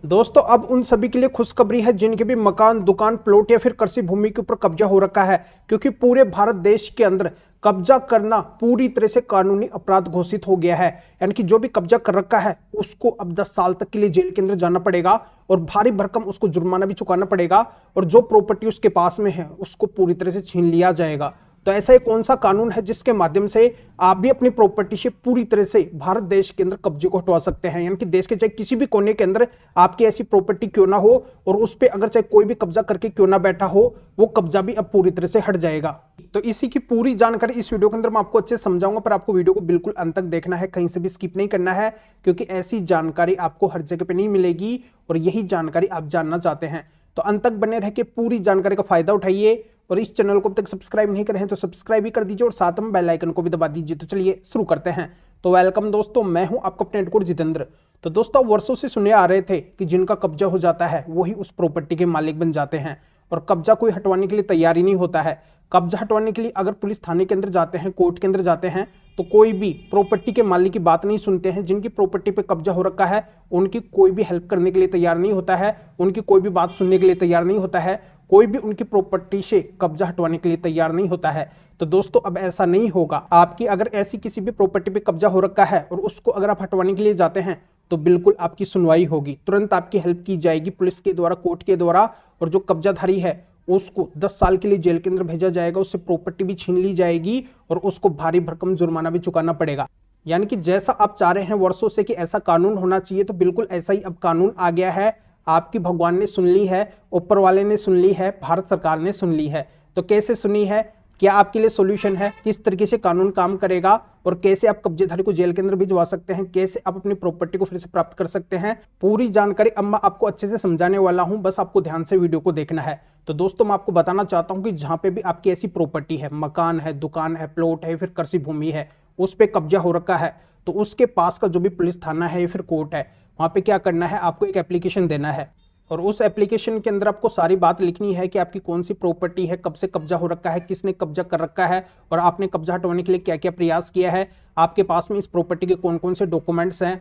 दोस्तों अब उन सभी के लिए खुशखबरी है जिनके भी मकान, दुकान, प्लॉट या फिर कृषि भूमि के ऊपर कब्जा हो रखा है, क्योंकि पूरे भारत देश के अंदर कब्जा करना पूरी तरह से कानूनी अपराध घोषित हो गया है। यानी कि जो भी कब्जा कर रखा है उसको अब 10 साल तक के लिए जेल के अंदर जाना पड़ेगा और भारी भरकम उसको जुर्माना भी चुकाना पड़ेगा और जो प्रॉपर्टी उसके पास में है उसको पूरी तरह से छीन लिया जाएगा। तो ऐसा एक कौन सा कानून है जिसके माध्यम से आप भी अपनी प्रॉपर्टी से पूरी तरह से भारत देश के अंदर कब्जे को हटवा सकते हैं? यानी कि देश के चाहे किसी भी कोने के अंदर आपकी ऐसी प्रॉपर्टी क्यों ना हो और उस पर अगर चाहे कोई भी कब्जा करके क्यों ना बैठा हो, वो कब्जा भी अब पूरी तरह से हट जाएगा। तो इसी की पूरी जानकारी इस वीडियो के अंदर मैं आपको अच्छे से समझाऊंगा, पर आपको वीडियो को बिल्कुल अंत तक देखना है, कहीं से भी स्किप नहीं करना है, क्योंकि ऐसी जानकारी आपको हर जगह पे नहीं मिलेगी और यही जानकारी आप जानना चाहते हैं। तो अंत तक बने रह के पूरी जानकारी का फायदा उठाइए और इस चैनल को अब तक सब्सक्राइब नहीं करे हैं तो सब्सक्राइब भी कर दीजिए और साथ में बेल आइकन को भी दबा दीजिए। तो चलिए शुरू करते हैं। तो वेलकम दोस्तों, मैं हूं आपका अपने एडकोड जितेंद्र। तो दोस्तों वर्षों से सुने आ रहे थे कि जिनका कब्जा हो जाता है वही उस प्रॉपर्टी के मालिक बन जाते हैं और कब्जा कोई हटवाने के लिए तैयार ही नहीं होता है। कब्जा हटवाने के लिए अगर पुलिस थाने के अंदर जाते हैं, कोर्ट के अंदर जाते हैं, तो कोई भी प्रॉपर्टी के मालिक की बात नहीं सुनते हैं। जिनकी प्रॉपर्टी पे कब्जा हो रखा है उनकी कोई भी हेल्प करने के लिए तैयार नहीं होता है, उनकी कोई भी बात सुनने के लिए तैयार नहीं होता है, कोई भी उनकी प्रॉपर्टी से कब्जा हटवाने के लिए तैयार नहीं होता है। तो दोस्तों अब ऐसा नहीं होगा। आपकी अगर ऐसी किसी भी प्रॉपर्टी पे कब्जा हो रखा है और उसको अगर आप हटवाने के लिए जाते हैं तो बिल्कुल आपकी सुनवाई होगी, तुरंत आपकी हेल्प की जाएगी पुलिस के द्वारा, कोर्ट के द्वारा, और जो कब्जाधारी है उसको 10 साल के लिए जेल के अंदर भेजा जाएगा, उससे प्रॉपर्टी भी छीन ली जाएगी और उसको भारी भरकम जुर्माना भी चुकाना पड़ेगा। यानी कि जैसा आप चाह रहे हैं वर्षों से कि ऐसा कानून होना चाहिए, तो बिल्कुल ऐसा ही अब कानून आ गया है। आपकी भगवान ने सुन ली है, ऊपर वाले ने सुन ली है, भारत सरकार ने सुन ली है। तो कैसे सुनी है, क्या आपके लिए सॉल्यूशन है, किस तरीके से कानून काम करेगा और कैसे आप कब्जेधारी को जेल के अंदर भिजवा सकते हैं, कैसे आप अपनी प्रॉपर्टी को फिर से प्राप्त कर सकते हैं, पूरी जानकारी अब मैं आपको अच्छे से समझाने वाला हूं। बस आपको ध्यान से वीडियो को देखना है। तो दोस्तों मैं आपको बताना चाहता हूं कि जहां पे भी आपकी ऐसी प्रॉपर्टी है, मकान है, दुकान है, प्लॉट है, फिर कृषि भूमि है, उस पर कब्जा हो रखा है, तो उसके पास का जो भी पुलिस थाना है या फिर कोर्ट है, वहां पे क्या करना है, आपको एक एप्लीकेशन देना है और उस एप्लीकेशन के अंदर आपको सारी बात लिखनी है कि आपकी कौन सी प्रॉपर्टी है, कब से कब्जा हो रखा है, किसने कब्जा कर रखा है और आपने कब्जा हटवाने के लिए क्या क्या प्रयास किया है, आपके पास में इस प्रॉपर्टी के कौन कौन से डॉक्यूमेंट्स हैं।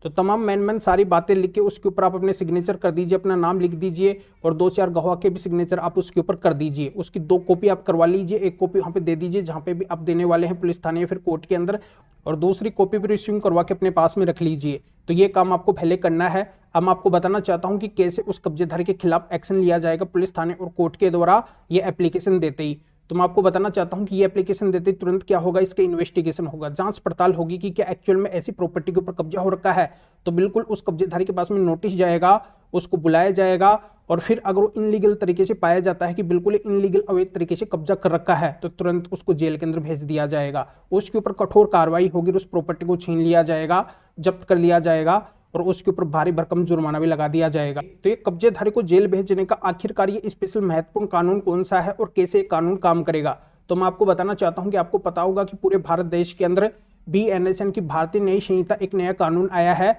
तो तमाम मैन सारी बातें लिख के उसके ऊपर आप अपने सिग्नेचर कर दीजिए, अपना नाम लिख दीजिए और 2-4 गवाह के भी सिग्नेचर आप उसके ऊपर कर दीजिए। उसकी 2 कॉपी आप करवा लीजिए, एक कॉपी वहाँ पे दे दीजिए जहाँ पे भी आप देने वाले हैं, पुलिस थाने या फिर कोर्ट के अंदर, और दूसरी कॉपी पर इश्यूइंग करवा के अपने पास में रख लीजिए। तो ये काम आपको पहले करना है। अब मैं आपको बताना चाहता हूं कि कैसे उस कब्जेधारी के खिलाफ एक्शन लिया जाएगा पुलिस थाने और कोर्ट के द्वारा ये एप्लीकेशन देते ही। तो मैं आपको बताना चाहता हूं कि ये एप्लीकेशन देते ही तुरंत क्या होगा, इसका इन्वेस्टिगेशन होगा, जांच पड़ताल होगी कि क्या एक्चुअल में ऐसी प्रॉपर्टी के ऊपर कब्जा हो रखा है। तो बिल्कुल उस कब्जेधारी के पास में नोटिस जाएगा, उसको बुलाया जाएगा और फिर अगर वो इनलीगल तरीके से पाया जाता है कि बिल्कुल इनलीगल अवैध तरीके से कब्जा कर रखा है, तो तुरंत उसको जेल के अंदर भेज दिया जाएगा। उसके ऊपर कठोर कार्रवाई होगी, उस प्रॉपर्टी को छीन लिया जाएगा, जब्त कर लिया जाएगा और उसके ऊपर भारी भरकम जुर्माना भी लगा दिया जाएगा। तो ये कब्जेधारी को जेल भेजने का आखिरकार ये स्पेशल महत्वपूर्ण कानून कौन सा है और कैसे कानून काम करेगा, तो मैं आपको बताना चाहता हूं कि आपको पता होगा कि पूरे भारत देश के अंदर BNSN की भारतीय न्याय संहिता एक नया कानून आया है।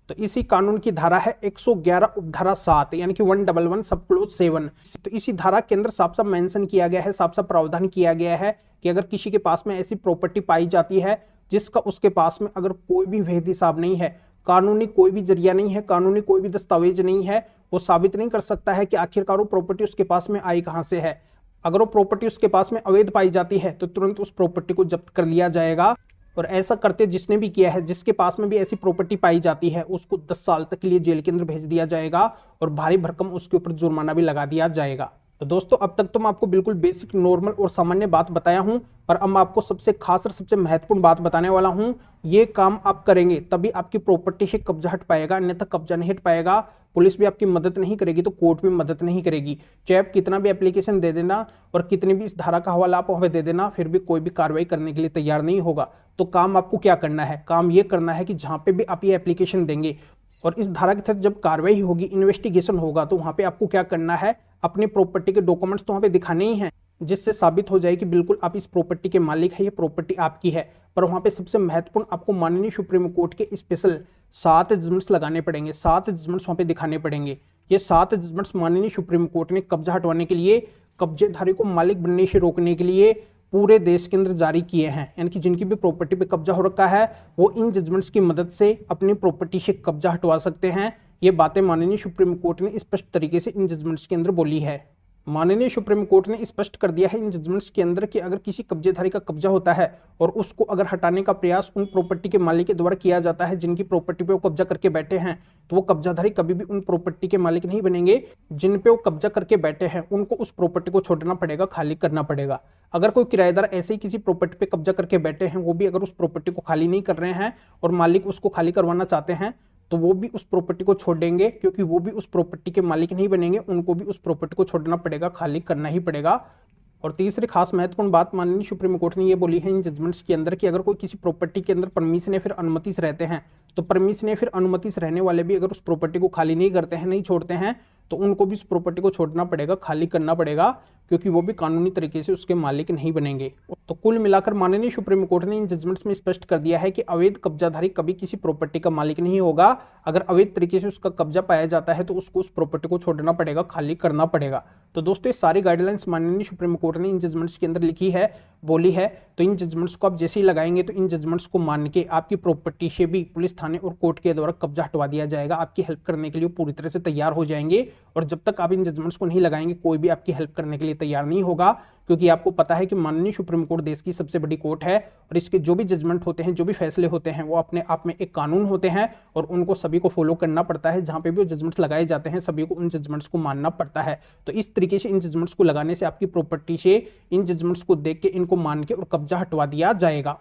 तो इसी कानून की धारा है 111 उपधारा 7, यानी कि 111 सब क्लोज 7। तो इसी धारा के अंदर साफ साफ मेंशन किया गया है, साफ साफ प्रावधान किया गया है कि अगर किसी के पास में ऐसी प्रॉपर्टी पाई जाती है जिसका उसके पास में अगर कोई भी वैध हिसाब नहीं है, कानूनी कोई भी जरिया नहीं है, कानूनी कोई भी दस्तावेज नहीं है, वो साबित नहीं कर सकता है कि आखिरकार वो प्रॉपर्टी उसके पास में आई कहां से है। अगर वो प्रॉपर्टी उसके पास में अवैध पाई जाती है तो तुरंत उस प्रॉपर्टी को जब्त कर लिया जाएगा और ऐसा करते जिसने भी किया है, जिसके पास में भी ऐसी प्रॉपर्टी पाई जाती है, उसको 10 साल तक के लिए जेल के अंदर भेज दिया जाएगा और भारी भरकम उसके ऊपर जुर्माना भी लगा दिया जाएगा। तो दोस्तों अब तक तो मैं आपको बिल्कुल बेसिक, नॉर्मल और सामान्य बात बताया हूं, पर अब मैं आपको सबसे खास और सबसे महत्वपूर्ण बात बताने वाला हूं। ये काम आप करेंगे तभी आपकी प्रॉपर्टी से कब्जा हट पाएगा, अन्यथा कब्जा नहीं हट पाएगा। पुलिस भी आपकी मदद नहीं करेगी तो कोर्ट भी मदद नहीं करेगी। चाहे आप कितना भी एप्लीकेशन दे देना और कितनी भी इस धारा का हवाला आप वहां दे देना, फिर भी कोई भी कार्रवाई करने के लिए तैयार नहीं होगा। तो काम आपको क्या करना है, काम ये करना है कि जहां पे भी आप ये एप्लीकेशन देंगे और इस धारा के तहत जब कार्रवाई होगी, इन्वेस्टिगेशन होगा, तो वहां पे आपको क्या करना है, अपनी प्रॉपर्टी के डॉक्यूमेंट्स तो वहां पे दिखाने ही हैं जिससे साबित हो जाए कि बिल्कुल आप इस प्रॉपर्टी के मालिक है, ये प्रॉपर्टी आपकी है। पर वहां पे सबसे महत्वपूर्ण आपको माननीय सुप्रीम कोर्ट के स्पेशल 7 जजमेंट्स लगाने पड़ेंगे, 7 जजमेंट्स वहां पे दिखाने पड़ेंगे। ये 7 जजमेंट्स माननीय सुप्रीम कोर्ट ने कब्जा हटवाने के लिए, कब्जेधारी को मालिक बनने से रोकने के लिए पूरे देश के अंदर जारी किए हैं। यानी कि जिनकी भी प्रॉपर्टी पे कब्जा हो रखा है वो इन जजमेंट्स की मदद से अपनी प्रॉपर्टी से कब्जा हटवा सकते हैं। ये बातें माननीय सुप्रीम कोर्ट ने स्पष्ट तरीके से इन जजमेंट्स के अंदर बोली है। माननीय सुप्रीम कोर्ट ने स्पष्ट कर दिया है इन जजमेंट्स के अंदर कि अगर किसी कब्जेधारी का कब्जा होता है और उसको अगर हटाने का प्रयास उन प्रॉपर्टी के मालिक के द्वारा किया जाता है जिनकी प्रॉपर्टी पे वो कब्जा करके बैठे हैं, तो वो कब्जाधारी कभी भी उन प्रॉपर्टी के मालिक नहीं बनेंगे जिन पे वो कब्जा करके बैठे हैं। उनको उस प्रॉपर्टी को छोड़ना पड़ेगा, खाली करना पड़ेगा। अगर कोई किराएदार ऐसे ही किसी प्रॉपर्टी पे कब्जा करके बैठे हैं, वो भी अगर उस प्रॉपर्टी को खाली नहीं कर रहे हैं और मालिक उसको खाली करवाना चाहते हैं, तो वो भी उस प्रॉपर्टी को छोड़ देंगे, क्योंकि वो भी उस प्रॉपर्टी के मालिक नहीं बनेंगे। उनको भी उस प्रॉपर्टी को छोड़ना पड़ेगा, खाली करना ही पड़ेगा। और तीसरी खास महत्वपूर्ण बात माननीय सुप्रीम कोर्ट ने ये बोली है इन जजमेंट्स के अंदर कि अगर कोई किसी प्रॉपर्टी के अंदर परमिशन या फिर अनुमति से रहते हैं, तो परमिशन या फिर अनुमति से रहने वाले भी अगर उस प्रॉपर्टी को खाली नहीं करते हैं, नहीं छोड़ते हैं, तो उनको भी उस प्रॉपर्टी को छोड़ना पड़ेगा, खाली करना पड़ेगा, क्योंकि वो भी कानूनी तरीके से उसके मालिक नहीं बनेंगे। तो कुल मिलाकर माननीय सुप्रीम कोर्ट ने इन जजमेंट्स में स्पष्ट कर दिया है कि अवैध कब्जाधारी कभी किसी प्रॉपर्टी का मालिक नहीं होगा। अगर अवैध तरीके से उसका कब्जा पाया जाता है तो उसको उस प्रॉपर्टी को छोड़ना पड़ेगा, खाली करना पड़ेगा। तो दोस्तों ये सारी गाइडलाइंस माननीय सुप्रीम कोर्ट ने इन जजमेंट्स के अंदर लिखी है, बोली है। तो इन जजमेंट्स को आप जैसे ही लगाएंगे तो इन जजमेंट्स को मान के आपकी प्रॉपर्टी से भी पुलिस थाने और कोर्ट के द्वारा कब्जा हटवा दिया जाएगा। आपकी हेल्प करने के लिए पूरी तरह से तैयार हो जाएंगे। और जब तक आप इन जजमेंट्स को नहीं लगाएंगे, कोई भी आपकी हेल्प करने के लिए तैयार नहीं होगा, क्योंकि आपको पता है कि माननीय सुप्रीम कोर्ट देश की सबसे बड़ी कोर्ट है और इसके जो भी जजमेंट होते हैं, जो भी फैसले होते हैं, वो अपने आप में एक कानून होते हैं और उनको सभी को फॉलो करना पड़ता है। जहां पे भी जजमेंट्स लगाए जाते हैं, सभी को उन जजमेंट्स को मानना पड़ता है। तो इस तरीके से इन जजमेंट्स को लगाने से आपकी प्रॉपर्टी से इन जजमेंट्स को देख के, इनको मान के और कब्जा हटवा दिया जाएगा।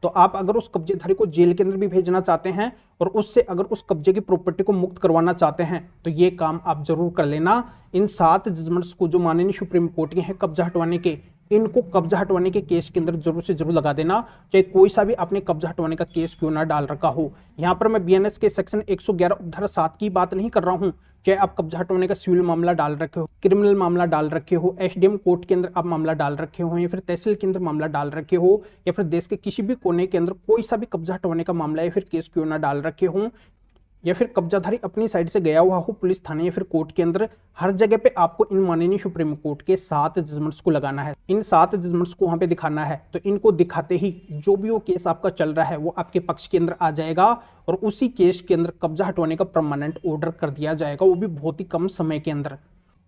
तो आप अगर उस कब्जेधारी को जेल के अंदर भी भेजना चाहते हैं और उससे अगर उस कब्जे की प्रॉपर्टी को मुक्त करवाना चाहते हैं, तो ये काम आप जरूर कर लेना। इन 7 जजमेंट्स को जो माननीय सुप्रीम कोर्ट के हैं कब्जा हटवाने के, इनको कब्जा हटवाने के केस के अंदर जरूर से जरूर लगा देना, चाहे कोई सा भी आपने कब्जा हटवाने का केस क्यों ना डाल रखा हो। यहाँ पर मैं बीएनएस के सेक्शन 111 उपधारा 7 की बात नहीं कर रहा हूँ। चाहे आप कब्जा हटवाने का सिविल मामला डाल रखे हो, क्रिमिनल मामला डाल रखे हो, एसडीएम कोर्ट के अंदर आप मामला डाल रखे हो, या फिर तहसील के अंदर मामला डाल रखे हो, या फिर देश के किसी भी कोने के अंदर कोई सा भी कब्जा हटवाने का मामला या फिर केस क्यों ना डाल रखे हो, या फिर कब्जाधारी अपनी साइड से गया हुआ हो पुलिस थाने या फिर कोर्ट के अंदर, हर जगह पे आपको इन माननीय सुप्रीम कोर्ट के 7 जजमेंट्स को लगाना है। इन 7 जजमेंट्स को वहां पे दिखाना है। तो इनको दिखाते ही जो भी वो केस आपका चल रहा है वो आपके पक्ष के अंदर आ जाएगा और उसी केस के अंदर कब्जा हटवाने का परमानेंट ऑर्डर कर दिया जाएगा, वो भी बहुत ही कम समय के अंदर।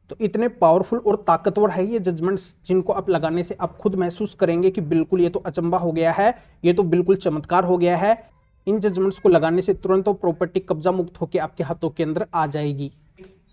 तो इतने पावरफुल और ताकतवर है ये जजमेंट्स, जिनको आप लगाने से आप खुद महसूस करेंगे कि बिल्कुल ये तो अचंबा हो गया है, ये तो बिल्कुल चमत्कार हो गया है। इन जजमेंट्स को लगाने से तुरंत वो प्रॉपर्टी कब्जा मुक्त होकर आपके हाथों के अंदर आ जाएगी।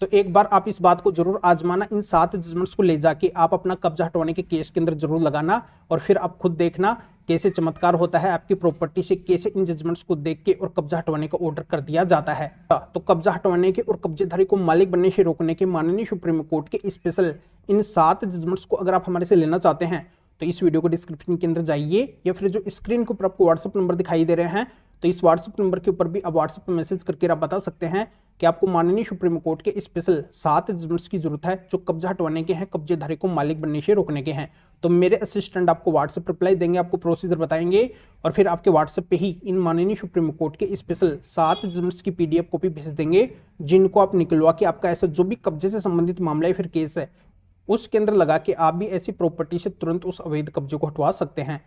तो एक बार आप इस बात को जरूर आजमाना, इन 7 जजमेंट्स को ले जाके आप अपना कब्जा हटवाने के केस के अंदर जरूर लगाना और फिर आप खुद देखना कैसे चमत्कार होता है आपकी प्रॉपर्टी से, कैसे इन जजमेंट्स को देख के और कब्जा हटवाने का ऑर्डर कर दिया जाता है। तो कब्जा हटवाने के और कब्जेधारी को मालिक बनने से रोकने के माननीय सुप्रीम कोर्ट के स्पेशल इन 7 जजमेंट्स को अगर आप हमारे से लेना चाहते हैं, तो इस वीडियो को डिस्क्रिप्शन के अंदर जाइए, या फिर जो स्क्रीन के ऊपर आपको व्हाट्सएप नंबर दिखाई दे रहे हैं, तो इस व्हाट्सएप नंबर के ऊपर भी आप व्हाट्सएप पर मैसेज करके आप बता सकते हैं कि आपको माननीय सुप्रीम कोर्ट के स्पेशल 7 जजमेंट्स की जरूरत है जो कब्जा हटवाने के हैं, कब्जेधारी को मालिक बनने से रोकने के हैं। तो मेरे असिस्टेंट आपको व्हाट्सएप रिप्लाई देंगे, आपको प्रोसीजर बताएंगे और फिर आपके व्हाट्सएप पे ही इन माननीय सुप्रीम कोर्ट के स्पेशल 7 जजमेंट्स की PDF कॉपी भेज देंगे, जिनको आप निकलवा के आपका ऐसा जो भी कब्जे से संबंधित मामला या फिर केस है उसके अंदर लगा के आप भी ऐसी प्रॉपर्टी से तुरंत उस अवैध कब्जे को हटवा सकते हैं।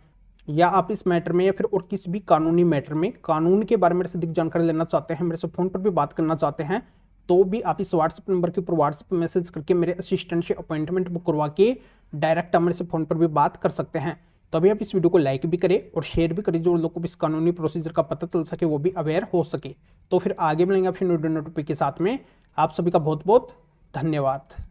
या आप इस मैटर में या फिर और किसी भी कानूनी मैटर में कानून के बारे में से अधिक जानकारी लेना चाहते हैं, मेरे से फोन पर भी बात करना चाहते हैं, तो भी आप इस व्हाट्सएप नंबर के ऊपर व्हाट्सएप पर मैसेज करके मेरे असिस्टेंट से अपॉइंटमेंट बुक करवा के डायरेक्ट मेरे से फोन पर भी बात कर सकते हैं। तो अभी आप इस वीडियो को लाइक भी करें और शेयर भी करें, जो लोगों को इस कानूनी प्रोसीजर का पता चल सके, वो भी अवेयर हो सके। तो फिर आगे मिलेंगे आपसे नोटिफिकेशन के साथ में। आप सभी का बहुत बहुत धन्यवाद।